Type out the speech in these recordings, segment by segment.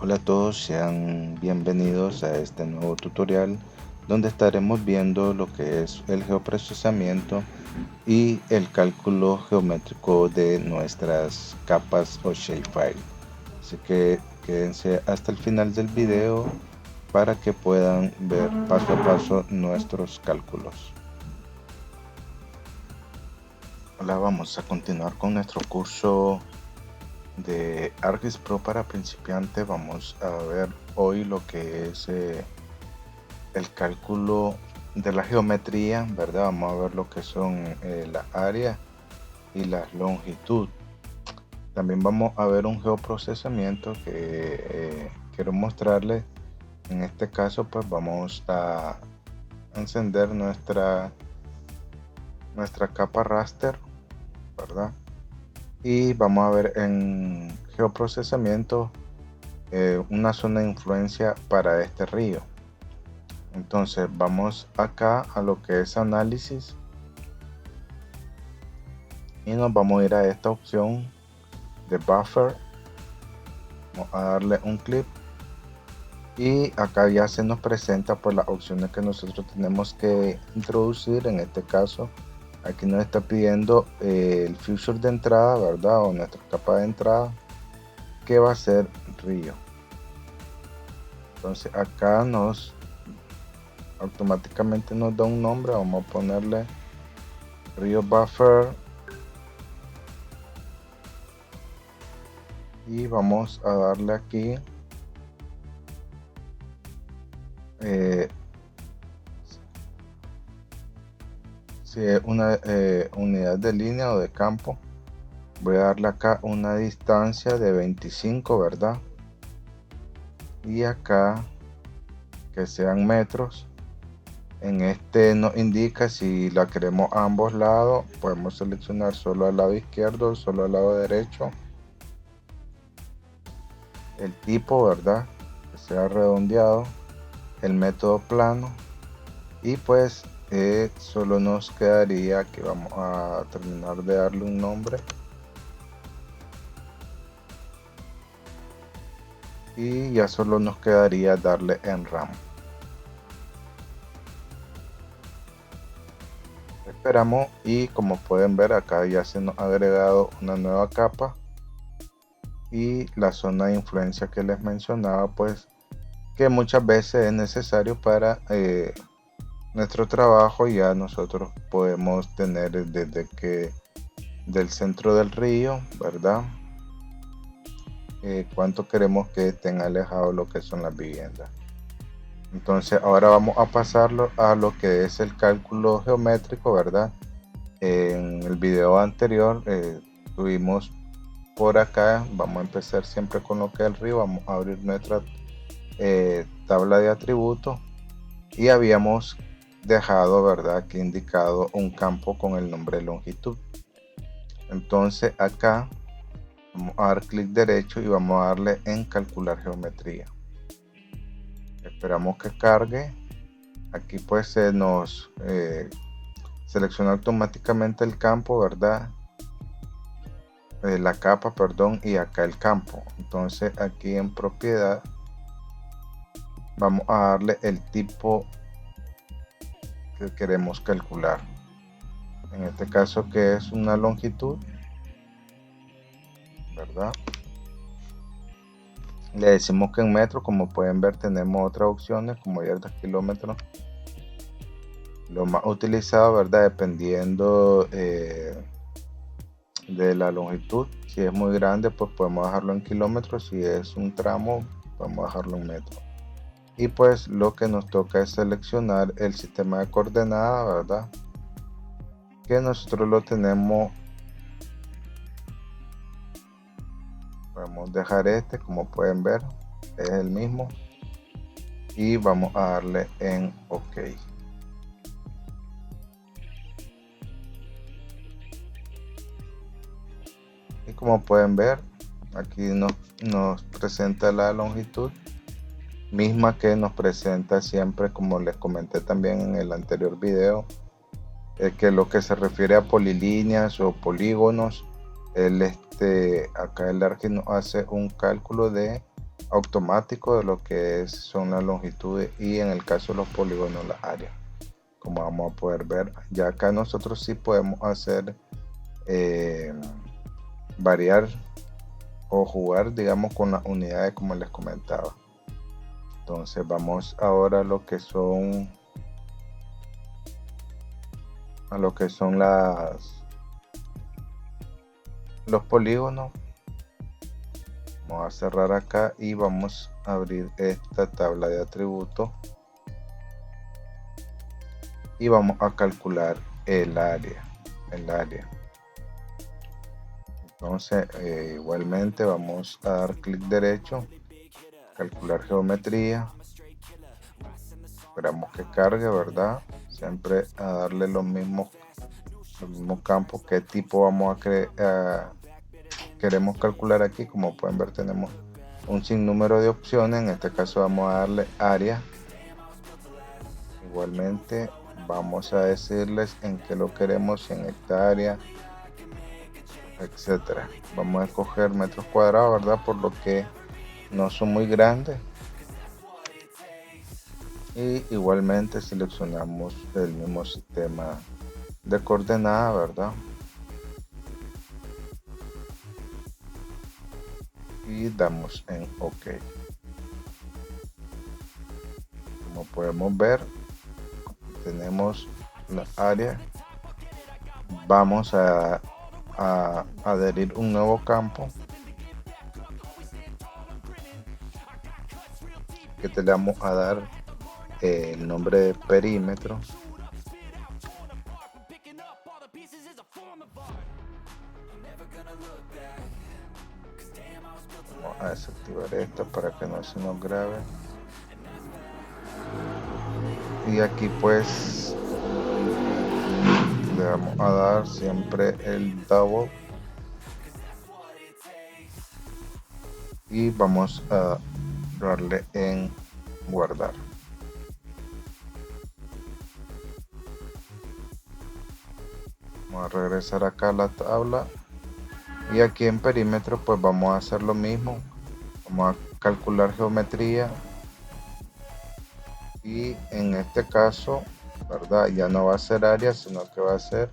Hola a todos, sean bienvenidos a este nuevo tutorial donde estaremos viendo lo que es el geoprocesamiento y el cálculo geométrico de nuestras capas o shapefile. Así que quédense hasta el final del video para que puedan ver paso a paso nuestros cálculos. Hola, vamos a continuar con nuestro curso de ArcGIS Pro para principiantes. Vamos a ver hoy lo que es el cálculo de la geometría, ¿verdad? Vamos a ver lo que son la área y la longitud. También vamos a ver un geoprocesamiento que quiero mostrarles. En este caso pues vamos a encender nuestra capa raster, ¿verdad? Y vamos a ver en geoprocesamiento una zona de influencia para este río. Entonces vamos acá a lo que es análisis y nos vamos a ir a esta opción de buffer. Vamos a darle un clic y acá ya se nos presenta pues las opciones que nosotros tenemos que introducir. En este caso aquí nos está pidiendo el feature de entrada, ¿verdad? O nuestra capa de entrada, que va a ser río. Entonces acá automáticamente nos da un nombre. Vamos a ponerle río buffer y vamos a darle aquí si es una unidad de línea o de campo. Voy a darle acá una distancia de 25, ¿verdad? Y acá que sean metros. En este nos indica si la queremos a ambos lados. Podemos seleccionar solo al lado izquierdo, solo al lado derecho. El tipo, ¿verdad? Que sea redondeado. El método plano. Y pues solo nos quedaría que vamos a terminar de darle un nombre. Y ya solo nos quedaría darle en RAM. Esperamos y como pueden ver acá ya se nos ha agregado una nueva capa y la zona de influencia que les mencionaba, pues que muchas veces es necesario para nuestro trabajo. Ya nosotros podemos tener desde que del centro del río, ¿verdad? Cuánto queremos que estén alejados lo que son las viviendas. Entonces ahora vamos a pasarlo a lo que es el cálculo geométrico, ¿verdad? En el video anterior tuvimos por acá, vamos a empezar siempre con lo que es el río. Vamos a abrir nuestra tabla de atributos y habíamos dejado, ¿verdad?, aquí indicado un campo con el nombre longitud. Entonces acá vamos a dar clic derecho y vamos a darle en calcular geometría. Esperamos que cargue. Aquí pues se nos selecciona automáticamente el campo, ¿verdad? La capa, perdón, y acá el campo. Entonces aquí en propiedad vamos a darle el tipo que queremos calcular. En este caso que es una longitud, ¿verdad? Le decimos que en metros. Como pueden ver tenemos otras opciones como yardas, kilómetros. Lo más utilizado, ¿verdad?, dependiendo de la longitud. Si es muy grande pues podemos dejarlo en kilómetros. Si es un tramo podemos dejarlo en metros. Y pues lo que nos toca es seleccionar el sistema de coordenadas, ¿verdad?, que nosotros lo tenemos. Podemos dejar este, como pueden ver es el mismo, y vamos a darle en OK. Y como pueden ver aquí nos presenta la longitud misma que nos presenta siempre, como les comenté también en el anterior video, que lo que se refiere a polilíneas o polígonos, acá el ArcGIS nos hace un cálculo de automático de lo que son las longitudes y en el caso de los polígonos las áreas. Como vamos a poder ver, ya acá nosotros sí podemos hacer variar o jugar, digamos, con las unidades como les comentaba. Entonces vamos ahora a lo que son los polígonos. Vamos a cerrar acá y vamos a abrir esta tabla de atributos y vamos a calcular el área. Entonces igualmente vamos a dar clic derecho, calcular geometría, esperamos que cargue, verdad, siempre a darle los mismos campos, qué tipo vamos queremos calcular aquí. Como pueden ver, tenemos un sinnúmero de opciones. En este caso vamos a darle área. Igualmente vamos a decirles en qué lo queremos, en hectárea, etcétera. Vamos a escoger metros cuadrados, verdad, por lo que no son muy grandes. Y igualmente seleccionamos el mismo sistema de coordenadas, verdad, y damos en OK. Como podemos ver, tenemos la área. Vamos a adherir un nuevo campo que le vamos a dar el nombre de perímetro. Vamos a desactivar esto para que no se nos grabe. Y aquí pues le vamos a dar siempre el double y vamos a darle en guardar. Vamos a regresar acá a la tabla y aquí en perímetro pues vamos a hacer lo mismo. Vamos a calcular geometría y en este caso, verdad, ya no va a ser área, sino que va a ser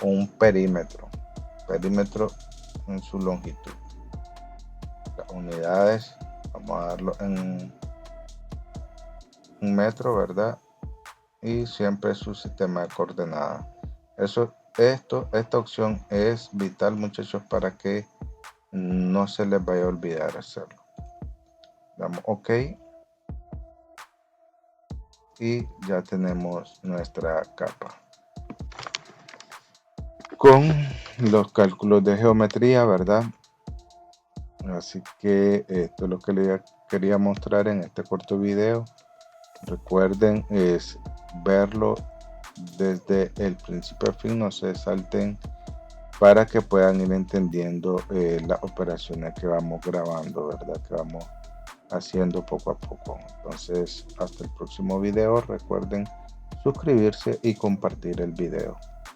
un perímetro en su longitud. Las unidades vamos a darlo en un metro, verdad, y siempre su sistema de coordenadas. Esta opción es vital, muchachos, para que no se les vaya a olvidar hacerlo. Damos OK y ya tenemos nuestra capa con los cálculos de geometría, verdad. Así que esto es lo que les quería mostrar en este corto video. Recuerden es verlo desde el principio al fin, no se salten, para que puedan ir entendiendo las operaciones que vamos grabando, verdad, que vamos haciendo poco a poco. Entonces hasta el próximo video, recuerden suscribirse y compartir el video.